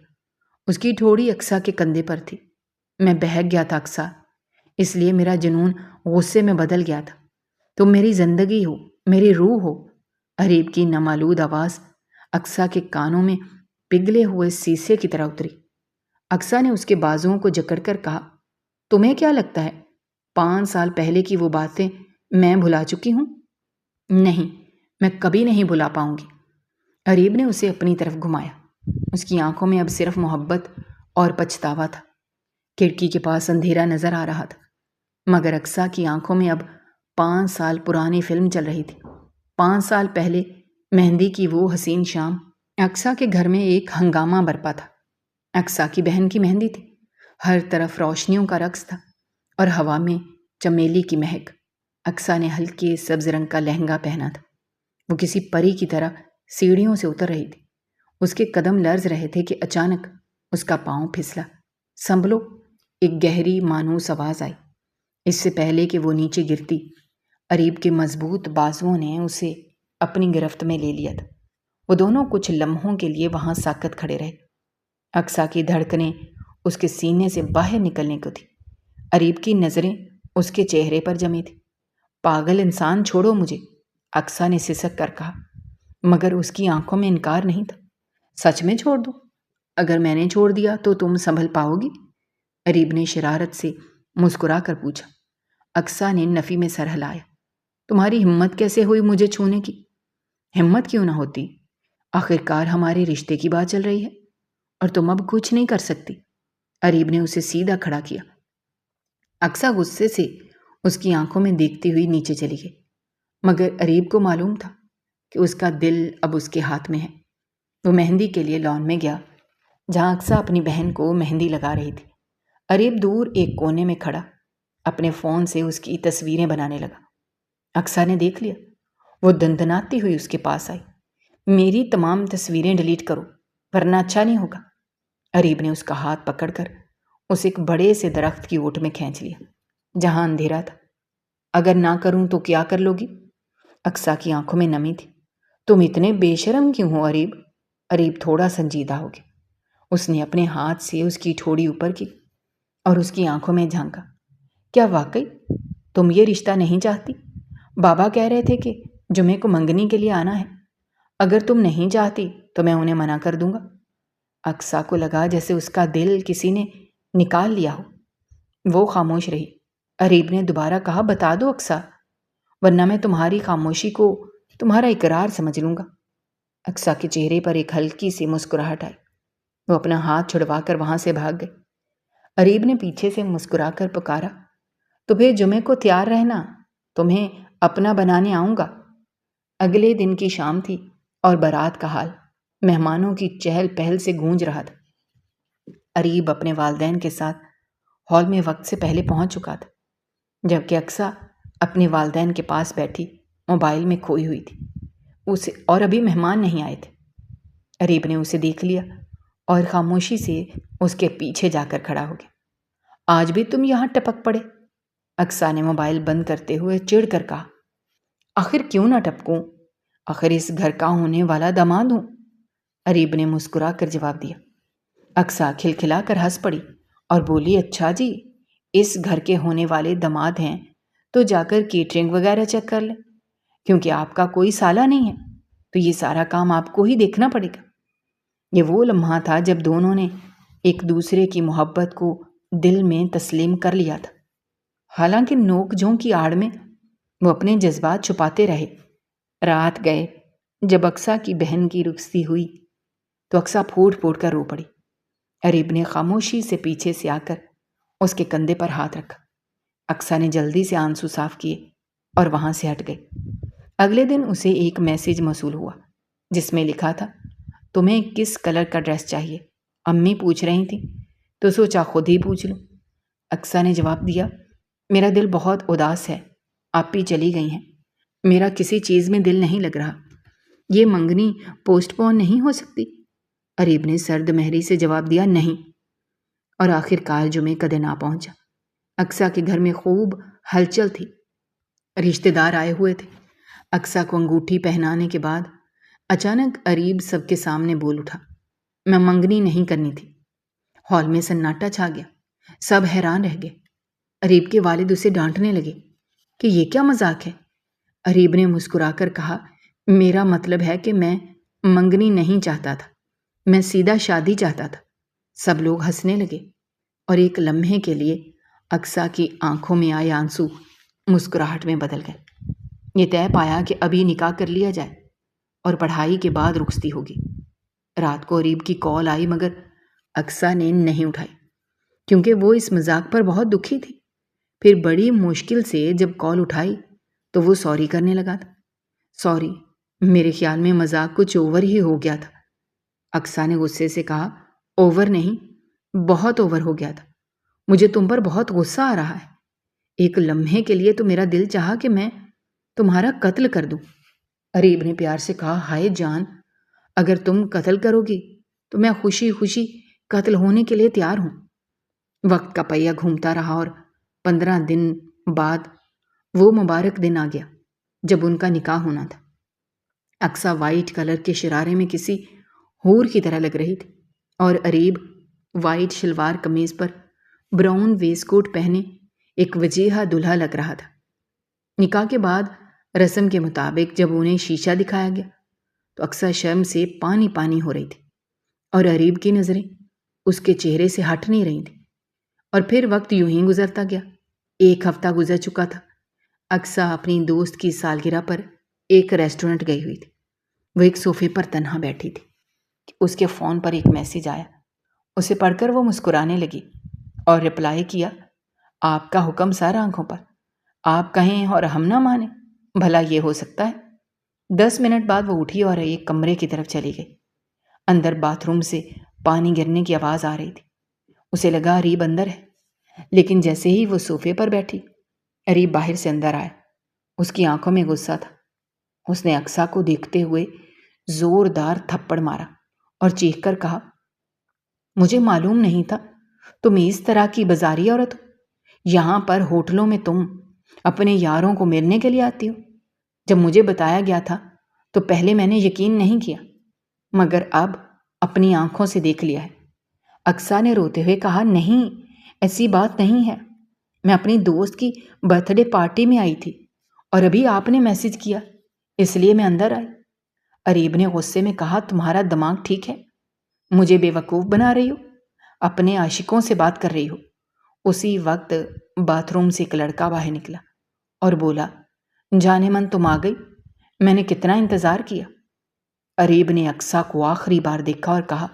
اس کی ٹھوڑی اقصیٰ کے کندھے پر تھی۔ میں بہک گیا تھا اقصیٰ، اس لیے میرا جنون غصے میں بدل گیا تھا۔ تم میری زندگی ہو، میری روح ہو۔ اریب کی نامالود آواز اقصیٰ کے کانوں میں پگھلے ہوئے سیسے کی طرح اتری۔ اقصیٰ نے اس کے بازوؤں کو جکڑ کر کہا، تمہیں کیا لگتا ہے 5 سال پہلے کی وہ باتیں میں بھلا چکی ہوں؟ نہیں، میں کبھی نہیں بھلا پاؤں گی۔ اریب نے اسے اپنی طرف گھمایا۔ اس کی آنکھوں میں اب صرف محبت اور پچھتاوا تھا۔ کھڑکی کے پاس اندھیرا نظر آ رہا تھا، مگر اقصیٰ کی آنکھوں میں اب 5 سال پرانی فلم چل رہی تھی۔ 5 سال پہلے مہندی کی وہ حسین شام اقصیٰ کے گھر میں ایک ہنگامہ برپا تھا۔ اقصیٰ کی بہن کی مہندی تھی، ہر طرف روشنیوں کا رقص تھا اور ہوا میں چمیلی کی مہک۔ اقصیٰ نے ہلکے سبز رنگ کا لہنگا پہنا تھا۔ وہ کسی پری کی طرح سیڑھیوں سے اتر رہی تھی۔ اس کے قدم لرز رہے تھے کہ اچانک اس کا پاؤں پھسلا۔ سنبھلو، ایک گہری مانوس آواز آئی۔ اس سے پہلے کہ وہ نیچے گرتی، اریب کے مضبوط بازوؤں نے اسے اپنی گرفت میں لے لیا تھا۔ وہ دونوں کچھ لمحوں کے لیے وہاں ساکت کھڑے رہے۔ اقصیٰ کی دھڑکنیں اس کے سینے سے باہر نکلنے کو تھی۔ اریب کی نظریں اس کے چہرے پر جمی تھی۔ پاگل انسان، چھوڑو مجھے، اقصیٰ نے سسک کر کہا، مگر اس کی آنکھوں میں انکار نہیں تھا۔ سچ میں چھوڑ دوں؟ اگر میں نے چھوڑ دیا تو تم سنبھل پاؤ گی؟ اریب نے شرارت سے مسکرا کر پوچھا۔ اقصیٰ نے نفی میں سر ہلایا۔ تمہاری ہمت کیسے ہوئی مجھے چھونے کی؟ ہمت کیوں نہ ہوتی؟ آخرکار ہمارے رشتے کی بات چل رہی ہے اور تم اب کچھ نہیں کر سکتی۔ اریب نے اسے سیدھا کھڑا کیا۔ اقصیٰ غصے سے اس کی آنکھوں میں دیکھتی ہوئی نیچے چلی گئی، مگر اریب کو معلوم تھا کہ اس کا دل اب اس کے ہاتھ میں ہے۔ وہ مہندی کے لیے لان میں گیا جہاں اقصیٰ اپنی بہن کو مہندی لگا رہی تھی۔ اریب دور ایک کونے میں کھڑا اپنے فون سے اس کی تصویریں بنانے لگا۔ اقصیٰ نے دیکھ لیا۔ وہ دندناتی ہوئی اس کے پاس آئی۔ میری تمام تصویریں ڈیلیٹ کرو ورنہ اچھا نہیں ہوگا۔ اریب نے اس کا ہاتھ پکڑ کر اسے ایک بڑے سے درخت کی اوٹ میں کھینچ لیا جہاں اندھیرا تھا۔ اگر نہ کروں تو کیا کر لو گی؟ اقصیٰ کی آنکھوں میں نمی تھی۔ تم اتنے بے شرم کیوں ہو اریب؟ اریب تھوڑا سنجیدہ ہو گیا۔ اس نے اپنے ہاتھ سے اس کی ٹھوڑی اوپر کی اور اس کی آنکھوں میں جھانکا۔ کیا واقعی تم یہ رشتہ نہیں چاہتی؟ بابا کہہ رہے تھے کہ جمعے کو منگنی کے لیے آنا ہے۔ اگر تم نہیں چاہتی تو میں انہیں منع کر دوں گا۔ اقصیٰ کو لگا جیسے اس کا دل کسی نے نکال لیا ہو۔ وہ خاموش رہی۔ اریب نے دوبارہ کہا، بتا دو اقصیٰ، ورنہ میں تمہاری خاموشی کو تمہارا اقرار سمجھ لوں گا۔ اقصیٰ کے چہرے پر ایک ہلکی سی مسکراہٹ آئی۔ وہ اپنا ہاتھ چھڑوا کر وہاں سے بھاگ گئی۔ اریب نے پیچھے سے مسکرا کر پکارا، تو پھر جمعے کو تیار رہنا، تمہیں اپنا بنانے آؤں گا۔ اگلے دن کی شام تھی اور بارات کا حال مہمانوں کی چہل پہل سے گونج رہا تھا۔ اریب اپنے والدین کے ساتھ ہال میں وقت سے پہلے پہنچ چکا تھا، جبکہ اقصیٰ اپنے والدین کے پاس بیٹھی موبائل میں کھوئی ہوئی تھی۔ اسے اور ابھی مہمان نہیں آئے تھے۔ اریب نے اسے دیکھ لیا اور خاموشی سے اس کے پیچھے جا کر کھڑا ہو گیا۔ آج بھی تم یہاں ٹپک پڑے؟ اقصیٰ نے موبائل بند کرتے ہوئے چڑ کر کہا۔ آخر کیوں نہ ٹپکوں؟ آخر اس گھر کا ہونے والا داماد ہوں۔ اریب نے مسکرا کر جواب دیا۔ اقصیٰ کھلکھلا کر ہنس پڑی اور بولی، اچھا جی، اس گھر کے ہونے والے داماد ہیں تو جا کر کیٹرنگ وغیرہ چیک کر لیں، کیونکہ آپ کا کوئی سالہ نہیں ہے تو یہ سارا کام آپ کو ہی دیکھنا پڑے گا۔ یہ وہ لمحہ تھا جب دونوں نے ایک دوسرے کی محبت کو دل میں تسلیم کر لیا تھا، حالانکہ نوک جھونک کی آڑ میں وہ اپنے جذبات چھپاتے رہے۔ رات گئے۔ جب اقصیٰ کی بہن کی رخصتی ہوئی تو اقصیٰ پھوٹ پھوٹ کر رو پڑی۔ اریب نے خاموشی سے پیچھے سے آ کر اس کے کندھے پر ہاتھ رکھا۔ اقصیٰ نے جلدی سے آنسو صاف کیے اور وہاں سے ہٹ گئی۔ اگلے دن اسے ایک میسج موصول ہوا جس میں لکھا تھا، تمہیں کس کلر کا ڈریس چاہیے؟ امی پوچھ رہی تھیں تو سوچا خود ہی پوچھ لوں۔ اقصیٰ نے جواب دیا، میرا دل بہت اداس ہے، آپ ہی چلی گئی ہیں، میرا کسی چیز میں دل نہیں لگ رہا، یہ منگنی پوسٹ پون نہیں ہو سکتی؟ اریب نے سرد مہری سے جواب دیا، نہیں۔ اور آخر کار جمعے کا دن آ پہنچا۔ اقصیٰ کے گھر میں خوب ہلچل تھی، رشتے دار آئے ہوئے تھے۔ اقصیٰ کو انگوٹھی پہنانے کے بعد اچانک اریب سب کے سامنے بول اٹھا، میں منگنی نہیں کرنی تھی۔ ہال میں سناٹا چھا گیا، سب حیران رہ گئے۔ اریب کے والد اسے ڈانٹنے لگے کہ یہ کیا مذاق ہے۔ اریب نے مسکرا کر کہا، میرا مطلب ہے کہ میں منگنی نہیں چاہتا تھا، میں سیدھا شادی چاہتا تھا۔ سب لوگ ہنسنے لگے اور ایک لمحے کے لیے اقصیٰ کی آنکھوں میں آئے آنسو مسکراہٹ میں بدل گئے۔ یہ طے پایا کہ ابھی نکاح کر لیا جائے اور پڑھائی کے بعد رخصتی ہوگی۔ رات کو اریب کی کال آئی مگر اقصیٰ نے نہیں اٹھائی کیونکہ وہ اس مذاق پر بہت دکھی تھی۔ پھر بڑی مشکل سے جب کال اٹھائی تو وہ سوری کرنے لگا تھا۔ سوری، میرے خیال میں مذاق کچھ اوور ہی ہو گیا تھا۔ اقصیٰ نے غصے سے کہا، اوور نہیں، بہت اوور ہو گیا تھا۔ مجھے تم پر بہت غصہ آ رہا ہے۔ ایک لمحے کے لیے تو میرا دل چاہا کہ میں تمہارا قتل کر دوں۔ اریب نے پیار سے کہا، ہائے جان، اگر تم قتل کرو گی تو میں خوشی خوشی قتل ہونے کے لیے تیار ہوں۔ وقت کا پہیہ گھومتا رہا اور 15 دن بعد وہ مبارک دن آ گیا جب ان کا نکاح ہونا تھا۔ اقصیٰ وائٹ کلر کے شرارے میں کسی حور کی طرح لگ رہی تھی اور اریب وائٹ شلوار قمیض پر براؤن ویسٹ کوٹ پہنے ایک وجیہہ دلہا لگ رہا تھا۔ نکاح کے بعد رسم کے مطابق جب انہیں شیشہ دکھایا گیا تو اقصیٰ شرم سے پانی پانی ہو رہی تھی اور اریب کی نظریں اس کے چہرے سے ہٹ نہیں رہی تھیں۔ اور پھر وقت یوں ہی گزرتا گیا۔ 1 ہفتہ گزر چکا تھا۔ اقصیٰ اپنی دوست کی سالگرہ پر ایک ریسٹورنٹ گئی ہوئی تھی۔ وہ ایک صوفے پر تنہا بیٹھی تھی کہ اس کے فون پر ایک میسیج آیا۔ اسے پڑھ کر وہ مسکرانے لگی اور رپلائی کیا، آپ کا حکم سر آنکھوں پر، آپ کہیں اور ہم نہ مانیں، بھلا یہ ہو سکتا ہے؟ 10 منٹ بعد وہ اٹھی اور ایک کمرے کی طرف چلی گئی۔ اندر باتھ روم سے پانی گرنے کی آواز آ رہی تھی۔ اسے لگا اریب اندر ہے، لیکن جیسے ہی وہ صوفے پر بیٹھی، اریب باہر سے اندر آیا۔ اس کی آنکھوں میں غصہ تھا۔ اس نے اقصیٰ کو دیکھتے ہوئے زوردار تھپڑ مارا اور چیخ کر کہا، مجھے معلوم نہیں تھا تم اس طرح کی بازاری عورت ہو۔ یہاں پر ہوٹلوں میں تم اپنے یاروں کو ملنے کے لیے آتی ہو۔ جب مجھے بتایا گیا تھا تو پہلے میں نے یقین نہیں کیا، مگر اب اپنی آنکھوں سے دیکھ لیا ہے۔ اقصیٰ نے روتے ہوئے کہا، نہیں، ایسی بات نہیں ہے۔ میں اپنی دوست کی برتھ ڈے پارٹی میں آئی تھی اور ابھی آپ نے میسج کیا، اس لیے میں اندر آئی۔ اریب نے غصے میں کہا، تمہارا دماغ ٹھیک ہے؟ مجھے بے وقوف بنا رہی ہو؟ اپنے عاشقوں سے بات کر رہی ہو؟ اسی وقت باتھ روم سے ایک لڑکا باہر نکلا اور بولا، جانے من تم آ گئی، میں نے کتنا انتظار کیا۔ اریب نے اقصیٰ کو آخری بار دیکھا اور کہا،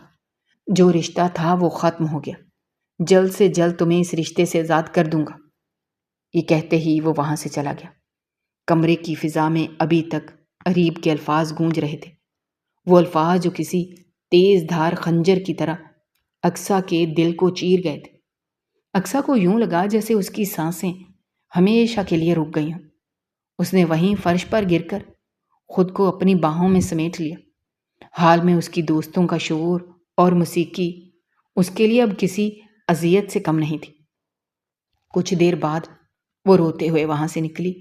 جو رشتہ تھا وہ ختم ہو گیا، جلد سے جلد تمہیں اس رشتے سے آزاد کر دوں گا۔ یہ کہتے ہی وہ وہاں سے چلا گیا۔ کمرے کی فضا میں ابھی تک اریب کے الفاظ گونج رہے تھے، وہ الفاظ جو کسی تیز دھار خنجر کی طرح اقصیٰ کے دل کو چیر گئے تھے۔ اقصیٰ کو یوں لگا جیسے اس کی سانسیں ہمیشہ کے لیے رک گئی ہوں۔ اس نے وہیں فرش پر گر کر خود کو اپنی باہوں میں سمیٹ لیا۔ حال میں اس کی دوستوں کا شور اور موسیقی اس کے لیے اب کسی اذیت سے کم نہیں تھی۔ کچھ دیر بعد وہ روتے ہوئے وہاں سے نکلی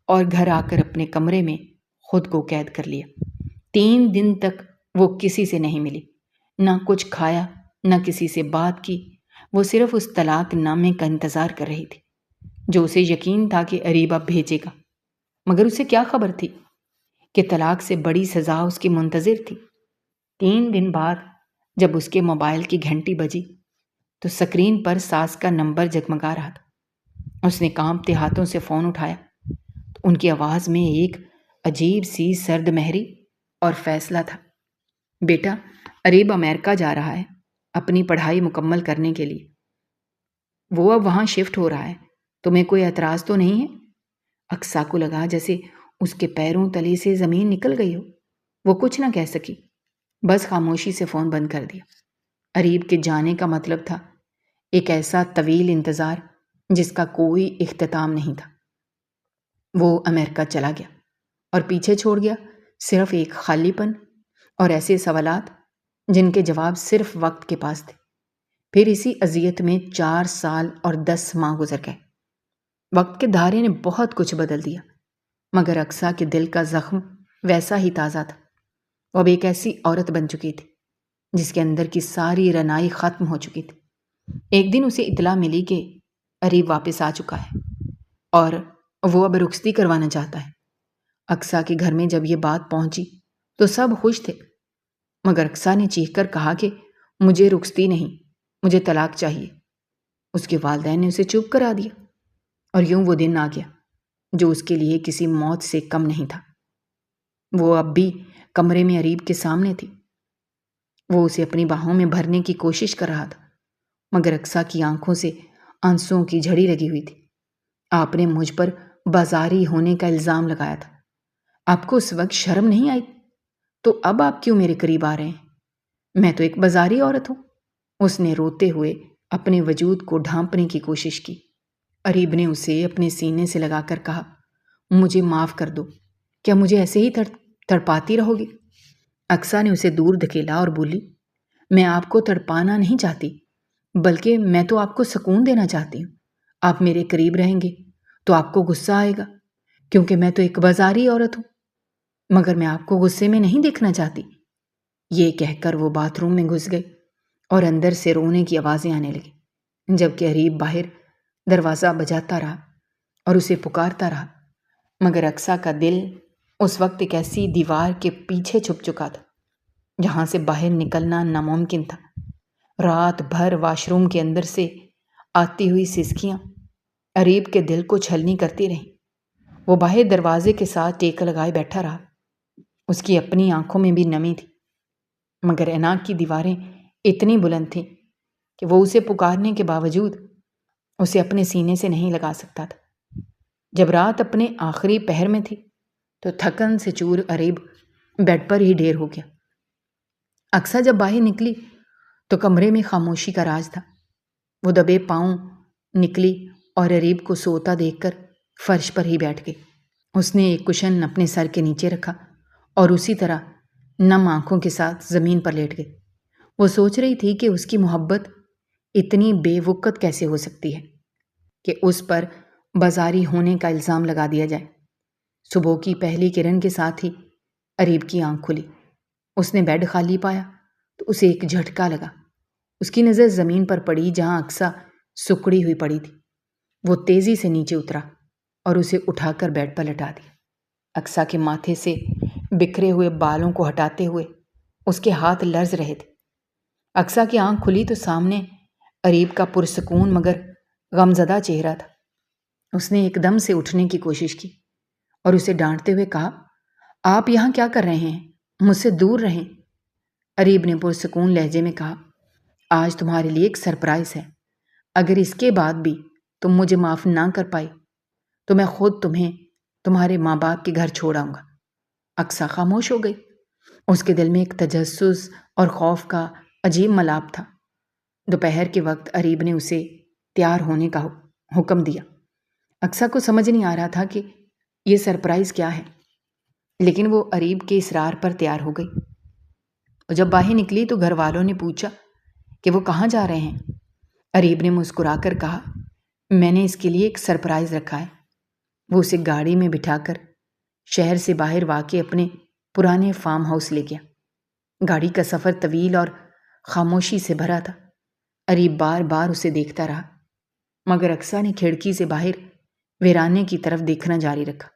اور گھر آ کر اپنے کمرے میں خود کو قید کر لیا۔ 3 دن تک وہ کسی سے نہیں ملی، نہ کچھ کھایا، نہ کسی سے بات کی۔ وہ صرف اس طلاق نامے کا انتظار کر رہی تھی جو اسے یقین تھا کہ اریب اب بھیجے گا، مگر اسے کیا خبر تھی کہ طلاق سے بڑی سزا اس کی منتظر تھی۔ 3 دن بعد جب اس کے موبائل کی گھنٹی بجی تو سکرین پر ساس کا نمبر جگمگا رہا تھا۔ اس نے کانپتے ہاتھوں سے فون اٹھایا تو ان کی آواز میں ایک عجیب سی سرد مہری اور فیصلہ تھا۔ بیٹا، اریب امریکہ جا رہا ہے اپنی پڑھائی مکمل کرنے کے لیے۔ وہ اب وہاں شفٹ ہو رہا ہے، تمہیں کوئی اعتراض تو نہیں ہے؟ اقصیٰ کو لگا جیسے اس کے پیروں تلے سے زمین نکل گئی ہو۔ وہ کچھ نہ کہہ سکی، بس خاموشی سے فون بند کر دیا۔ اریب کے جانے کا مطلب تھا ایک ایسا طویل انتظار جس کا کوئی اختتام نہیں تھا۔ وہ امریکہ چلا گیا اور پیچھے چھوڑ گیا صرف ایک خالی پن اور ایسے سوالات جن کے جواب صرف وقت کے پاس تھے۔ پھر اسی اذیت میں 4 سال اور 10 ماہ گزر گئے۔ وقت کے دھارے نے بہت کچھ بدل دیا، مگر اقصیٰ کے دل کا زخم ویسا ہی تازہ تھا۔ وہ اب ایک ایسی عورت بن چکی تھی جس کے اندر کی ساری رنائی ختم ہو چکی تھی۔ ایک دن اسے اطلاع ملی کہ اریب واپس آ چکا ہے اور وہ اب رخصتی کروانا چاہتا ہے۔ اقصیٰ کے گھر میں جب یہ بات پہنچی تو سب خوش تھے، مگر اقصیٰ نے چیخ کر کہا کہ مجھے رخصتی نہیں، مجھے طلاق چاہیے۔ اس کے والدین نے اسے چپ کرا دیا اور یوں وہ دن آ گیا جو اس کے لیے کسی موت سے کم نہیں تھا۔ وہ اب بھی کمرے میں اریب کے سامنے تھی۔ وہ اسے اپنی باہوں میں بھرنے کی کوشش کر رہا تھا، مگر اقصیٰ کی آنکھوں سے آنسوؤں کی جھڑی لگی ہوئی تھی۔ آپ نے مجھ پر بازاری ہونے کا الزام لگایا تھا، آپ کو اس وقت شرم نہیں آئی؟ تو اب آپ کیوں میرے قریب آ رہے ہیں؟ میں تو ایک بازاری عورت ہوں۔ اس نے روتے ہوئے اپنے وجود کو ڈھانپنے کی کوشش کی۔ اریب نے اسے اپنے سینے سے لگا کر کہا، مجھے معاف کر دو، کیا مجھے ایسے ہی تڑپاتی رہو گی؟ اقصیٰ نے اسے دور دھکیلا اور بولی، میں آپ کو تڑپانا نہیں چاہتی، بلکہ میں تو آپ کو سکون دینا چاہتی ہوں۔ آپ میرے قریب رہیں گے تو آپ کو غصہ آئے گا، کیونکہ میں تو ایک بازاری عورت ہوں، مگر میں آپ کو غصے میں نہیں دیکھنا چاہتی۔ یہ کہہ کر وہ باتھ روم میں گھس گئی اور اندر سے رونے کی آوازیں آنے لگیں، جبکہ اریب باہر دروازہ بجاتا رہا اور اسے پکارتا رہا، مگر اقصیٰ کا دل اس وقت ایک ایسی دیوار کے پیچھے چھپ چکا تھا جہاں سے باہر نکلنا ناممکن تھا۔ رات بھر واش روم کے اندر سے آتی ہوئی سسکیاں اریب کے دل کو چھلنی کرتی رہیں۔ وہ باہر دروازے کے ساتھ ٹیک لگائے بیٹھا رہا۔ اس کی اپنی آنکھوں میں بھی نمی تھی، مگر ایناک کی دیواریں اتنی بلند تھیں کہ وہ اسے پکارنے کے باوجود اسے اپنے سینے سے نہیں لگا سکتا تھا۔ جب رات اپنے آخری پہر میں تھی تو تھکن سے چور اریب بیڈ پر ہی ڈھیر ہو گیا۔ اقصیٰ جب باہر نکلی تو کمرے میں خاموشی کا راج تھا۔ وہ دبے پاؤں نکلی اور اریب کو سوتا دیکھ کر فرش پر ہی بیٹھ گئی۔ اس نے ایک کشن اپنے سر کے نیچے رکھا اور اسی طرح نم آنکھوں کے ساتھ زمین پر لیٹ گئی۔ وہ سوچ رہی تھی کہ اس کی محبت اتنی بے وقت کیسے ہو سکتی ہے کہ اس پر بازاری ہونے کا الزام لگا دیا جائے۔ صبح کی پہلی کرن کے ساتھ ہی اریب کی آنکھ کھلی۔ اس نے بیڈ خالی پایا تو اسے ایک جھٹکا لگا۔ اس کی نظر زمین پر پڑی جہاں اقصیٰ سکڑی ہوئی پڑی تھی۔ وہ تیزی سے نیچے اترا اور اسے اٹھا کر بیڈ پر لٹا دیا۔ اقصیٰ کے ماتھے سے بکھرے ہوئے بالوں کو ہٹاتے ہوئے اس کے ہاتھ لرز رہے تھے۔ اقصیٰ کی آنکھ کھلی تو سامنے اریب کا پرسکون مگر غمزدہ چہرہ تھا۔ اس نے ایک دم سے اٹھنے کی کوشش کی اور اسے ڈانٹتے ہوئے کہا، آپ یہاں کیا کر رہے ہیں؟ مجھ سے دور رہیں۔ اریب نے پرسکون لہجے میں کہا، آج تمہارے لیے ایک سرپرائز ہے۔ اگر اس کے بعد بھی تم مجھے معاف نہ کر پائی تو میں خود تمہیں تمہارے ماں باپ کے گھر چھوڑ آؤں گا۔ اقصیٰ خاموش ہو گئی۔ اس کے دل میں ایک تجسس اور خوف کا عجیب ملاپ تھا۔ دوپہر کے وقت اریب نے اسے تیار ہونے کا حکم دیا۔ اقصیٰ کو سمجھ نہیں آ رہا تھا کہ یہ سرپرائز کیا ہے، لیکن وہ اریب کے اصرار پر تیار ہو گئی۔ جب باہر نکلی تو گھر والوں نے پوچھا کہ وہ کہاں جا رہے ہیں۔ اریب نے مسکرا کر کہا، میں نے اس کے لیے ایک سرپرائز رکھا ہے۔ وہ اسے گاڑی میں بٹھا کر شہر سے باہر واقع اپنے پرانے فارم ہاؤس لے گیا۔ گاڑی کا سفر طویل اور خاموشی سے بھرا تھا۔ اریب بار بار اسے دیکھتا رہا، مگر اقصیٰ نے کھڑکی سے باہر ویرانے کی طرف دیکھنا جاری رکھا،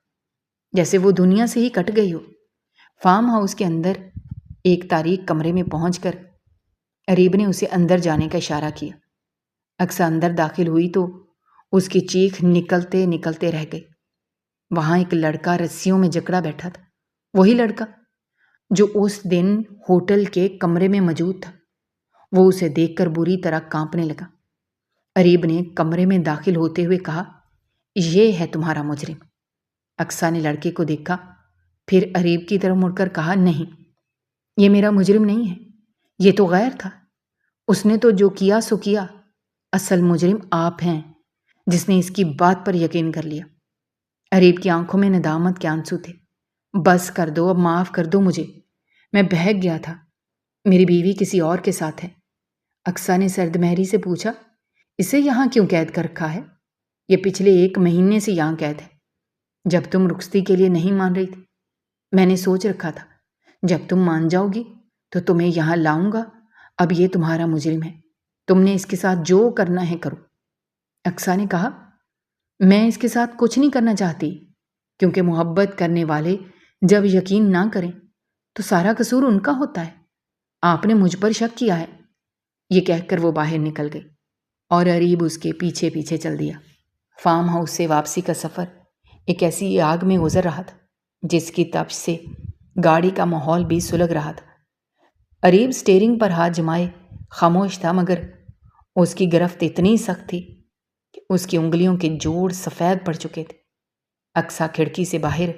جیسے وہ دنیا سے ہی کٹ گئی ہو۔ فارم ہاؤس کے اندر ایک تاریک کمرے میں پہنچ کر اریب نے اسے اندر جانے کا اشارہ کیا۔ اقصیٰ اندر داخل ہوئی تو اس کی چیخ نکلتے نکلتے رہ گئی۔ وہاں ایک لڑکا رسیوں میں جکڑا بیٹھا تھا، وہی لڑکا جو اس دن ہوٹل کے کمرے میں موجود تھا۔ وہ اسے دیکھ کر بری طرح کانپنے لگا۔ اریب نے کمرے میں داخل ہوتے ہوئے کہا، یہ ہے تمہارا مجرم۔ اقصیٰ نے لڑکے کو دیکھا، پھر اریب کی طرف مڑ کر کہا، نہیں، یہ میرا مجرم نہیں ہے، یہ تو غیر تھا۔ اس نے تو جو کیا سو کیا۔ اصل مجرم آپ ہیں، جس نے اس کی بات پر یقین کر لیا۔ اریب کی آنکھوں میں ندامت کے آنسو تھے۔ بس کر دو، اب معاف کر دو مجھے، میں بہک گیا تھا، میری بیوی کسی اور کے ساتھ ہے۔ اقصیٰ نے سرد مہری سے پوچھا، اسے یہاں کیوں قید کر رکھا ہے؟ یہ پچھلے 1 مہینے سے یہاں قید ہے، جب تم رخصتی کے لیے نہیں مان رہی تھی۔ میں نے سوچ رکھا تھا جب تم مان جاؤ گی تو تمہیں یہاں لاؤں گا۔ اب یہ تمہارا مجرم ہے، تم نے اس کے ساتھ جو کرنا ہے کرو۔ اقصیٰ نے کہا، میں اس کے ساتھ کچھ نہیں کرنا چاہتی، کیونکہ محبت کرنے والے جب یقین نہ کریں تو سارا قصور ان کا ہوتا ہے۔ آپ نے مجھ پر شک کیا ہے۔ یہ کہہ کر وہ باہر نکل گئی اور اریب اس کے پیچھے پیچھے چل دیا۔ فارم ہاؤس سے واپسی کا سفر ایک ایسی آگ میں گزر رہا تھا جس کی تپش سے گاڑی کا ماحول بھی سلگ رہا تھا۔ اریب سٹیئرنگ پر ہاتھ جمائے خاموش تھا، مگر اس کی گرفت اتنی سخت تھی کہ اس کی انگلیوں کے جوڑ سفید پڑ چکے تھے۔ اقصیٰ کھڑکی سے باہر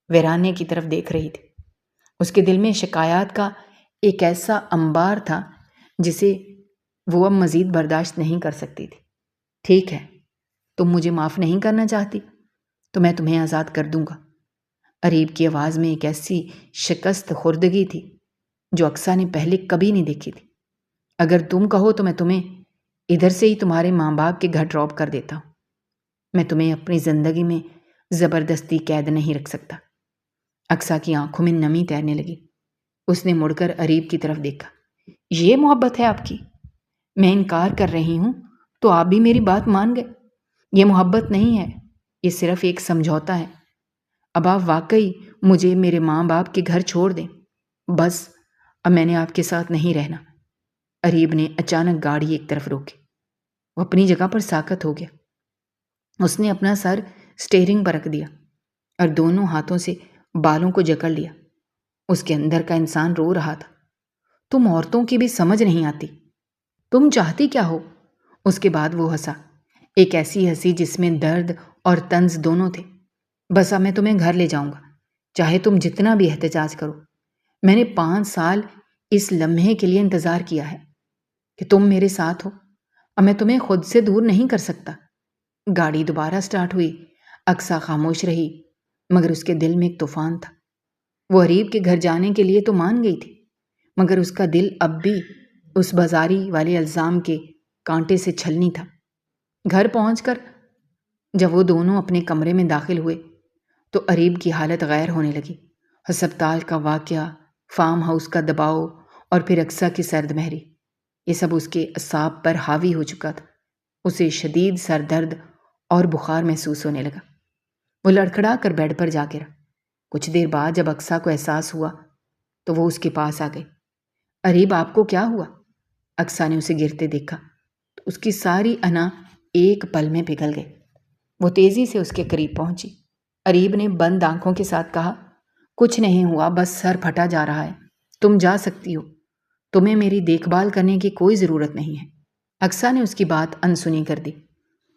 ویرانے کی طرف دیکھ رہی تھی۔ اس کے دل میں شکایات کا ایک ایسا انبار تھا جسے وہ اب مزید برداشت نہیں کر سکتی تھی۔ ٹھیک ہے، تم مجھے معاف نہیں کرنا چاہتی تو میں تمہیں آزاد کر دوں گا۔ اریب کی آواز میں ایک ایسی شکست خوردگی تھی جو اقصیٰ نے پہلے کبھی نہیں دیکھی تھی۔ اگر تم کہو تو میں تمہیں ادھر سے ہی تمہارے ماں باپ کے گھر ڈراپ کر دیتا ہوں۔ میں تمہیں اپنی زندگی میں زبردستی قید نہیں رکھ سکتا۔ اقصیٰ کی آنکھوں میں نمی تیرنے لگی۔ اس نے مڑ کر اریب کی طرف دیکھا۔ یہ محبت ہے آپ کی؟ میں انکار کر رہی ہوں تو آپ بھی میری بات مان گئے۔ یہ محبت نہیں ہے، یہ صرف ایک سمجھوتا ہے۔ اب آپ واقعی مجھے میرے ماں باپ کے گھر چھوڑ دیں۔ بس اب میں نے آپ کے ساتھ نہیں رہنا۔ اریب نے اچانک گاڑی ایک طرف روکی۔ وہ اپنی جگہ پر ساکت ہو گیا۔ اس نے اپنا سر اسٹیئرنگ پر رکھ دیا اور دونوں ہاتھوں سے بالوں کو جکڑ لیا۔ اس کے اندر کا انسان رو رہا تھا۔ تم عورتوں کی بھی سمجھ نہیں آتی۔ تم چاہتی کیا ہو؟ اس کے بعد وہ ہنسا، ایک ایسی ہنسی جس میں درد اور طنز دونوں تھے۔ بس اب میں تمہیں گھر لے جاؤں گا، چاہے تم جتنا بھی احتجاج کرو۔ میں نے 5 سال اس لمحے کے لیے انتظار کیا ہے کہ تم میرے ساتھ ہو۔ اب میں تمہیں خود سے دور نہیں کر سکتا۔ گاڑی دوبارہ سٹارٹ ہوئی۔ اقصیٰ خاموش رہی، مگر اس کے دل میں ایک طوفان تھا۔ وہ اریب کے گھر جانے کے لیے تو مان گئی تھی، مگر اس کا دل اب بھی اس بازاری والے الزام کے کانٹے سے چھلنی تھا۔ گھر پہنچ کر جب وہ دونوں اپنے کمرے میں داخل ہوئے تو اریب کی حالت غیر ہونے لگی۔ ہسپتال کا واقعہ، فارم ہاؤس کا دباؤ اور پھر اقصیٰ کی سرد مہری، یہ سب اس کے اعصاب پر حاوی ہو چکا تھا۔ اسے شدید سر درد اور بخار محسوس ہونے لگا۔ وہ لڑکھڑا کر بیڈ پر جا گرا۔ کچھ دیر بعد جب اقصیٰ کو احساس ہوا تو وہ اس کے پاس آ گئی۔ اریب، آپ کو کیا ہوا؟ اقصیٰ نے اسے گرتے دیکھا تو اس کی ساری انا ایک پل میں پگھل گئی۔ وہ تیزی سے اس کے قریب پہنچی۔ اریب نے بند آنکھوں کے ساتھ کہا، کچھ نہیں ہوا، بس سر پھٹا جا رہا ہے۔ تم جا سکتی ہو، تمہیں میری دیکھ بھال کرنے کی کوئی ضرورت نہیں ہے۔ اقصیٰ نے اس کی بات انسنی کر دی۔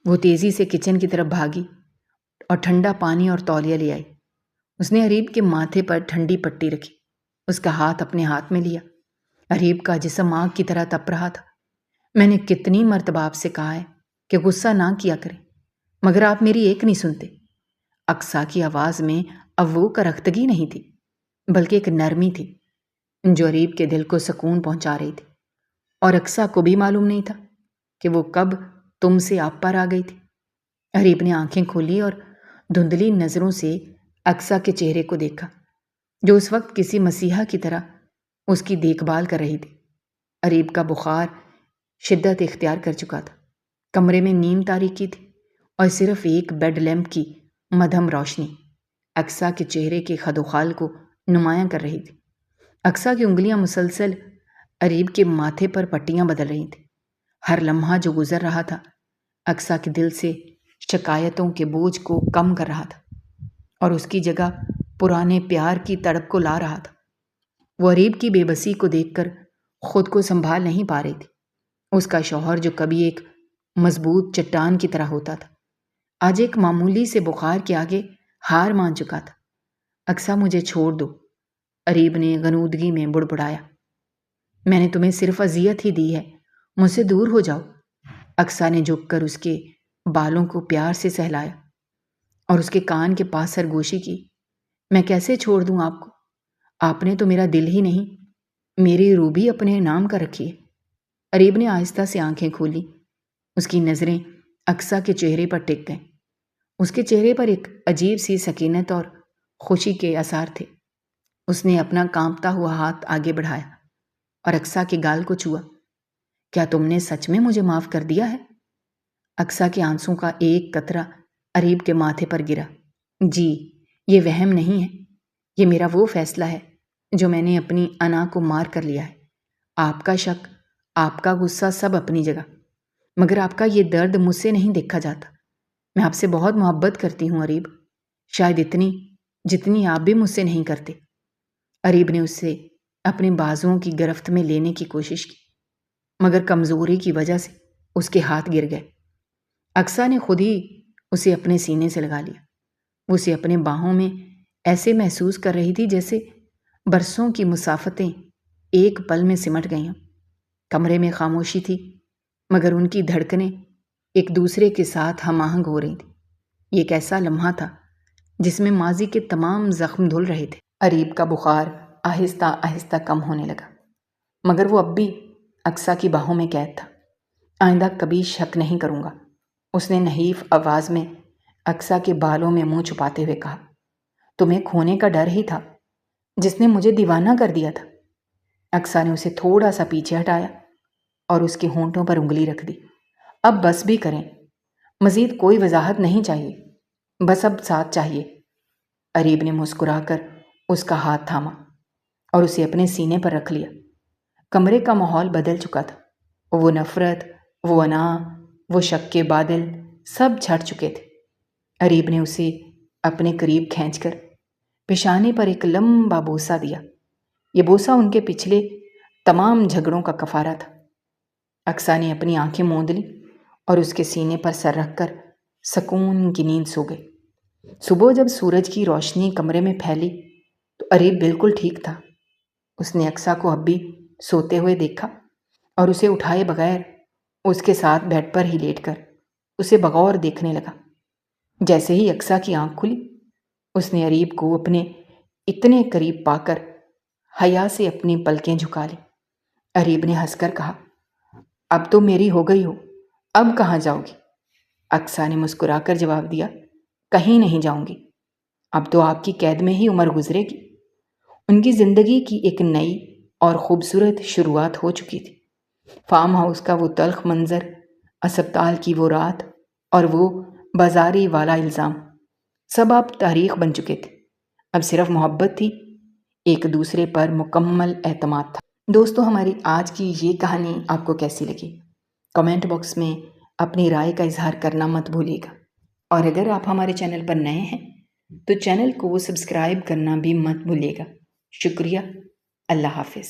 وہ تیزی سے کچن کی طرف بھاگی اور ٹھنڈا پانی اور تولیہ لے آئی۔ اس نے اریب کے ماتھے پر ٹھنڈی پٹی رکھی، اس کا ہاتھ اپنے ہاتھ میں لیا۔ اریب کا جسم آگ کی طرح تپ رہا تھا۔ میں نے کتنی مرتبہ آپ سے کہا ہے کہ غصہ نہ کیا کریں، مگر آپ میری ایک نہیں سنتے۔ اقصیٰ کی آواز میں اب وہ کرختگی نہیں تھی، بلکہ ایک نرمی تھی جو اریب کے دل کو سکون پہنچا رہی تھی۔ اور اقصیٰ کو بھی معلوم نہیں تھا کہ وہ کب تم سے آپ پر آ گئی تھی۔ اریب نے آنکھیں کھولی اور دھندلی نظروں سے اقصیٰ کے چہرے کو دیکھا، جو اس وقت کسی مسیحا کی طرح اس کی دیکھ بھال کر رہی تھی۔ اریب کا بخار شدت اختیار کر چکا تھا۔ کمرے میں نیم تاریکی تھی اور صرف ایک بیڈ لیمپ کی مدھم روشنی اقصیٰ کے چہرے کے خد و خال کو نمایاں کر رہی تھی۔ اقصیٰ کی انگلیاں مسلسل اریب کے ماتھے پر پٹیاں بدل رہی تھیں۔ ہر لمحہ جو گزر رہا تھا اقصیٰ کے دل سے شکایتوں کے بوجھ کو کم کر رہا تھا اور اس کی جگہ پرانے پیار کی تڑپ کو لا رہا تھا۔ وہ اریب کی بے بسی کو دیکھ کر خود کو سنبھال نہیں پا رہی تھی۔ اس کا شوہر جو کبھی ایک مضبوط چٹان کی طرح ہوتا تھا، آج ایک معمولی سے بخار کے آگے ہار مان چکا تھا۔ اقصیٰ، مجھے چھوڑ دو، اریب نے غنودگی میں بڑبڑایا۔ میں نے تمہیں صرف اذیت ہی دی ہے، مجھ سے دور ہو جاؤ۔ اقصیٰ نے جھک کر اس کے بالوں کو پیار سے سہلایا اور اس کے کان کے پاس سرگوشی کی۔ میں کیسے چھوڑ دوں آپ کو؟ آپ نے تو میرا دل ہی نہیں، میری روح بھی اپنے نام کا رکھی ہے۔ اریب نے آہستہ سے آنکھیں کھولی۔ اس کی نظریں اقصیٰ کے چہرے پر ٹک گئیں۔ اس کے چہرے پر ایک عجیب سی سکینت اور خوشی کے آثار تھے۔ اس نے اپنا کانپتا ہوا ہاتھ آگے بڑھایا اور اقصیٰ کے گال کو چھوا۔ کیا تم نے سچ میں مجھے معاف کر دیا ہے؟ اقصیٰ کے آنسوں کا ایک قطرہ اریب کے ماتھے پر گرا۔ جی، یہ وہم نہیں ہے، یہ میرا وہ فیصلہ ہے جو میں نے اپنی انا کو مار کر لیا ہے۔ آپ کا شک، آپ کا غصہ سب اپنی جگہ، مگر آپ کا یہ درد مجھ سے نہیں دیکھا جاتا۔ میں آپ سے بہت محبت کرتی ہوں اریب، شاید اتنی جتنی آپ بھی مجھ سے نہیں کرتے۔ اریب نے اسے اپنے بازوؤں کی گرفت میں لینے کی کوشش کی، مگر کمزوری کی وجہ سے اس کے ہاتھ گر گئے۔ اقصیٰ نے خود ہی اسے اپنے سینے سے لگا لیا۔ وہ اسے اپنے باہوں میں ایسے محسوس کر رہی تھی جیسے برسوں کی مسافتیں ایک پل میں سمٹ گئی ہوں۔ کمرے میں خاموشی تھی، مگر ان کی دھڑکنیں ایک دوسرے کے ساتھ ہم آہنگ ہو رہی تھیں۔ یہ ایک ایسا لمحہ تھا جس میں ماضی کے تمام زخم دھل رہے تھے۔ اریب کا بخار آہستہ آہستہ کم ہونے لگا، مگر وہ اب بھی اقصیٰ کی باہوں میں قید تھا۔ آئندہ کبھی شک نہیں کروں گا، اس نے نحیف آواز میں اقصیٰ کے بالوں میں منہ چھپاتے ہوئے کہا۔ تمہیں کھونے کا ڈر ہی تھا جس نے مجھے دیوانہ کر دیا تھا۔ اقصیٰ نے اسے تھوڑا سا پیچھے ہٹایا اور اس کے ہونٹوں پر انگلی رکھ دی۔ اب بس بھی کریں، مزید کوئی وضاحت نہیں چاہیے، بس اب ساتھ چاہیے۔ اریب نے مسکرا کر اس کا ہاتھ تھاما اور اسے اپنے سینے پر رکھ لیا۔ کمرے کا ماحول بدل چکا تھا، وہ نفرت، وہ انا، وہ شک کے بادل سب چھٹ چکے تھے۔ اریب نے اسے اپنے قریب کھینچ کر پیشانے پر ایک لمبا بوسہ دیا۔ یہ بوسہ ان کے پچھلے تمام جھگڑوں کا کفارہ تھا۔ اقصیٰ نے اپنی آنکھیں موند لیں اور اس کے سینے پر سر رکھ کر سکون کی نیند سو گئی۔ صبح جب سورج کی روشنی کمرے میں پھیلی تو اریب بالکل ٹھیک تھا۔ اس نے اقصیٰ کو اب بھی سوتے ہوئے دیکھا اور اسے اٹھائے بغیر اس کے ساتھ بیڈ پر ہی لیٹ کر اسے بغور دیکھنے لگا۔ جیسے ہی اقصیٰ کی آنکھ کھلی، اس نے اریب کو اپنے اتنے قریب پا کر حیا سے اپنی پلکیں جھکا لی۔ اریب نے ہنس کر کہا، اب تو میری ہو گئی ہو، اب کہاں جاؤ گی؟ اقصیٰ نے مسکرا کر جواب دیا، کہیں نہیں جاؤں گی، اب تو آپ کی قید میں ہی عمر گزرے گی۔ ان کی زندگی کی ایک نئی اور خوبصورت شروعات ہو چکی تھی۔ فارم ہاؤس کا وہ تلخ منظر، اسپتال کی وہ رات اور وہ بازاری والا الزام، سب اب تاریخ بن چکے تھے۔ اب صرف محبت تھی، ایک دوسرے پر مکمل اعتماد تھا۔ دوستو، ہماری آج کی یہ کہانی آپ کو کیسی لگی؟ کمنٹ باکس میں اپنی رائے کا اظہار کرنا مت بھولیے گا، اور اگر آپ ہمارے چینل پر نئے ہیں تو چینل کو سبسکرائب کرنا بھی مت بھولیے گا۔ شکریہ، اللہ حافظ۔